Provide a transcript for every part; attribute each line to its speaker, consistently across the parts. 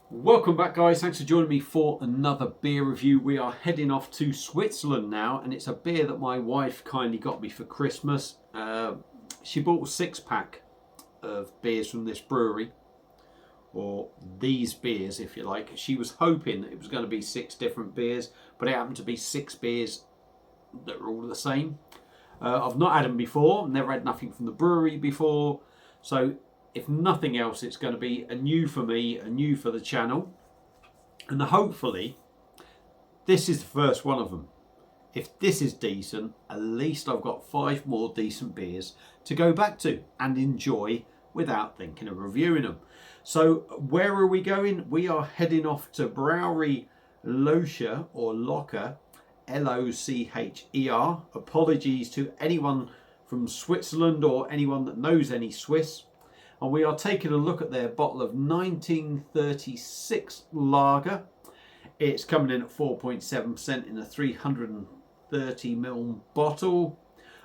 Speaker 1: Welcome back, guys. Thanks for joining me for another beer review. We are heading off to Switzerland now, and it's a beer that my wife kindly got me for Christmas. She bought a 6-pack of beers from this brewery, or these beers if you like. She was hoping it was going to be 6 different beers, but it happened to be 6 beers that were all the same. I've not had them before, never had nothing from the brewery before, so if nothing else, it's going to be a new for me, a new for the channel, and hopefully this is the first one of them. If this is decent, at least I've got 5 more decent beers to go back to and enjoy without thinking of reviewing them. So where are we going? We are heading off to Brauerie Locher, or Locher, Locher. Apologies to anyone from Switzerland or anyone that knows any Swiss. And we are taking a look at their bottle of 1936 lager. It's coming in at 4.7% in a 330ml bottle.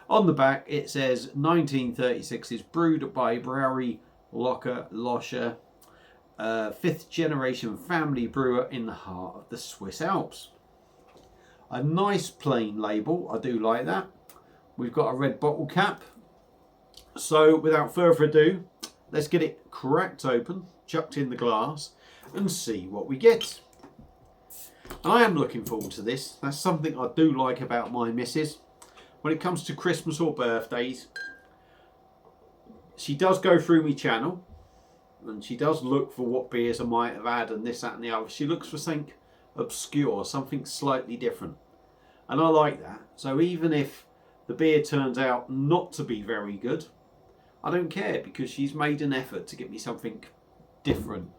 Speaker 1: On the back it says 1936 is brewed by Brauerie Locher, 5th generation family brewer in the heart of the Swiss Alps. A nice plain label, I do like that. We've got a red bottle cap. So without further ado, let's get it cracked open, chucked in the glass, and see what we get. I am looking forward to this. That's something I do like about my missus. When it comes to Christmas or birthdays, she does go through my channel, and she does look for what beers I might have had, and this, that, and the other. She looks for something obscure, something slightly different. And I like that. So even if the beer turns out not to be very good, I don't care, because she's made an effort to get me something different,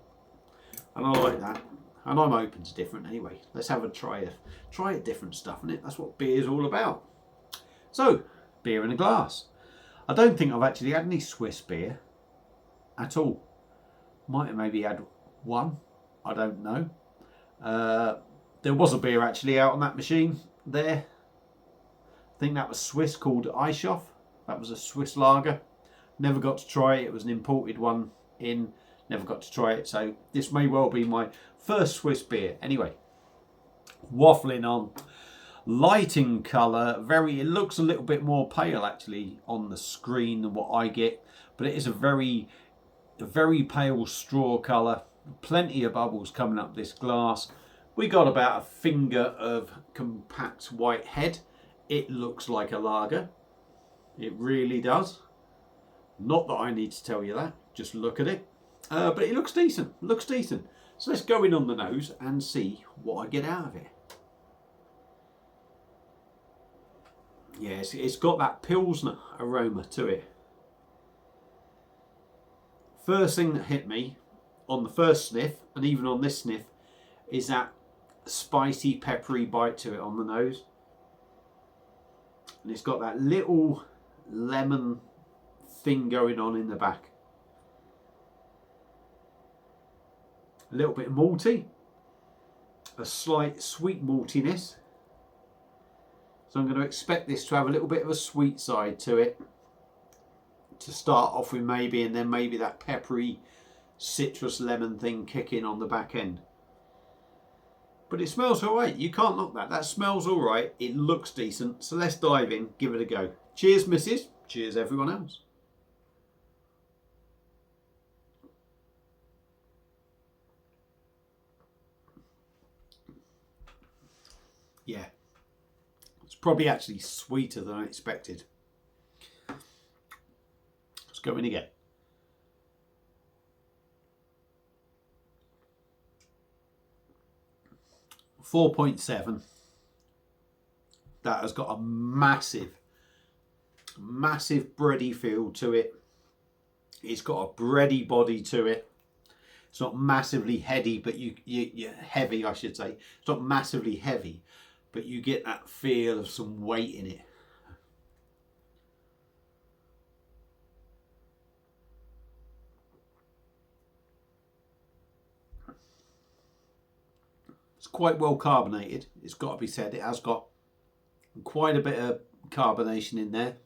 Speaker 1: and I like that, and I'm open to different anyway. Let's have a try at different stuff, isn't it? That's what beer's all about. So, beer in a glass. I don't think I've actually had any Swiss beer at all. Might have maybe had one, I don't know. There was a beer actually out on that machine there. I think that was Swiss, called Eishoff. That was a Swiss lager. Never got to try it. It was an imported one in. Never got to try it. So this may well be my first Swiss beer. Anyway, waffling on. Light in colour. It looks a little bit more pale actually on the screen than what I get. But it is a very pale straw colour. Plenty of bubbles coming up this glass. We got about a finger of compact white head. It looks like a lager. It really does. Not that I need to tell you that, just look at it. But it looks decent, So let's go in on the nose and see what I get out of it. Yes, it's got that Pilsner aroma to it. First thing that hit me on the first sniff, and even on this sniff, is that spicy, peppery bite to it on the nose. And it's got that little lemon thing going on in the back. A little bit malty, a slight sweet maltiness. So I'm going to expect this to have a little bit of a sweet side to it to start off with, maybe, and then maybe that peppery citrus lemon thing kicking on the back end. But it smells alright, you can't knock that. That smells alright, it looks decent. So let's dive in, give it a go. Cheers, missus. Cheers, everyone else. Yeah, it's probably actually sweeter than I expected. Let's go in again. .7. That has got a massive bready feel to it. It's got a bready body to it. It's not massively heady, but you heavy, I should say. It's not massively heavy, but you get that feel of some weight in it. It's quite well carbonated, it's got to be said. It has got quite a bit of carbonation in there.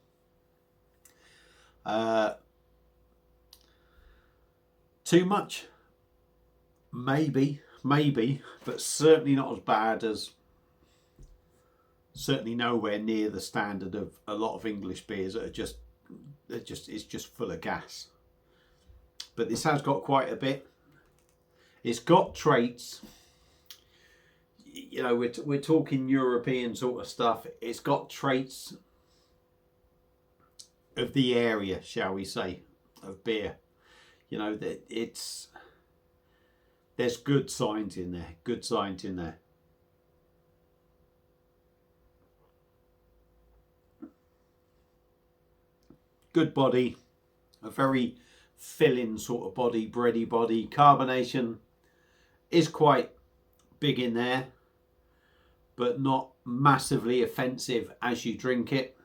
Speaker 1: Too much? maybe, but certainly not as bad as, certainly nowhere near the standard of a lot of English beers that are it's just full of gas. But this has got quite a bit. It's got traits, you know, we're talking European sort of stuff. It's got traits of the area, shall we say, of beer. You know, that there's good signs in there, good signs in there. Good body, a very filling sort of body, bready body. Carbonation is quite big in there, but not massively offensive as you drink it.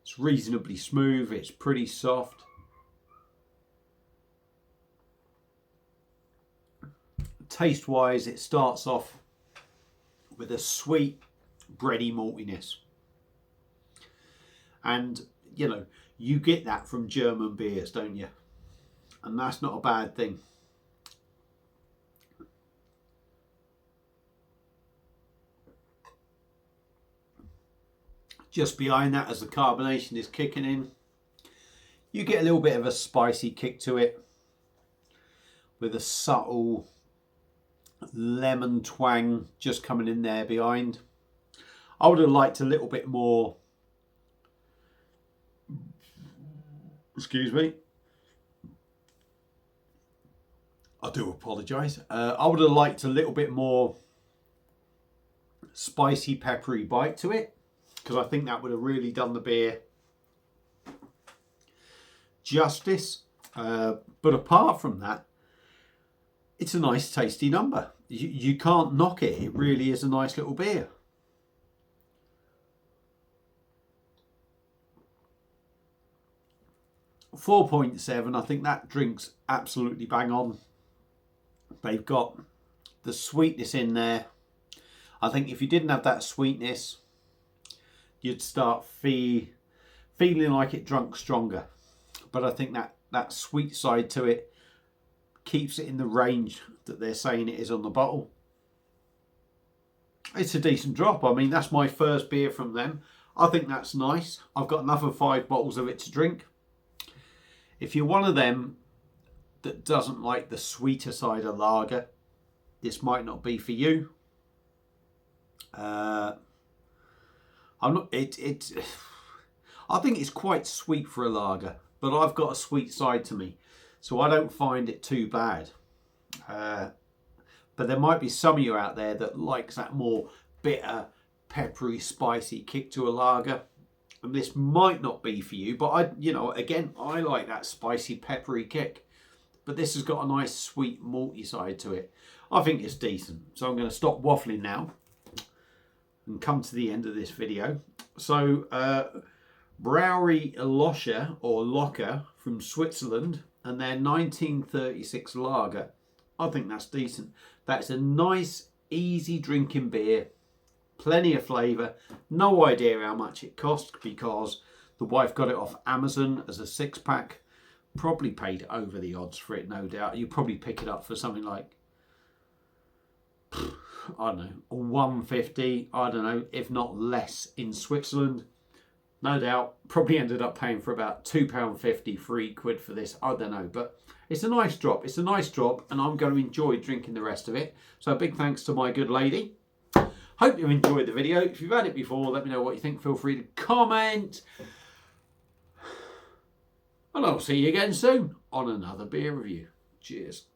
Speaker 1: It's reasonably smooth, it's pretty soft. Taste wise, it starts off with a sweet bready maltiness, and you know, you get that from German beers, don't you? And that's not a bad thing. Just behind that, as the carbonation is kicking in, you get a little bit of a spicy kick to it with a subtle lemon twang just coming in there behind. I would have liked a little bit more, excuse me, I do apologise. I would have liked a little bit more spicy peppery bite to it, because I think that would have really done the beer justice. But apart from that, it's a nice tasty number. You can't knock it. It really is a nice little beer. .7, I think that drink's absolutely bang on. They've got the sweetness in there. I think if you didn't have that sweetness, you'd start feeling like it drunk stronger. But I think that sweet side to it keeps it in the range that they're saying it is on the bottle. It's a decent drop. I mean, that's my first beer from them. I think that's nice. I've got another 5 bottles of it to drink. If you're one of them that doesn't like the sweeter side of lager, this might not be for you. I'm not. I think it's quite sweet for a lager, but I've got a sweet side to me, so I don't find it too bad. But there might be some of you out there that likes that more bitter, peppery, spicy kick to a lager. And this might not be for you, but I like that spicy, peppery kick. But this has got a nice, sweet, malty side to it. I think it's decent. So I'm going to stop waffling now and come to the end of this video. So, Brauerie Locher, or Locher, from Switzerland, and their 1936 lager. I think that's decent. That's a nice, easy drinking beer. Plenty of flavour. No idea how much it cost, because the wife got it off Amazon as a 6-pack. Probably paid over the odds for it, no doubt. You probably pick it up for something like, I don't know, $1.50, I don't know, if not less, in Switzerland. No doubt, probably ended up paying for about £2.50, £3 for this, I don't know. But it's a nice drop, it's a nice drop, and I'm going to enjoy drinking the rest of it. So a big thanks to my good lady. Hope you've enjoyed the video. If you've had it before, let me know what you think. Feel free to comment. And I'll see you again soon on another beer review. Cheers.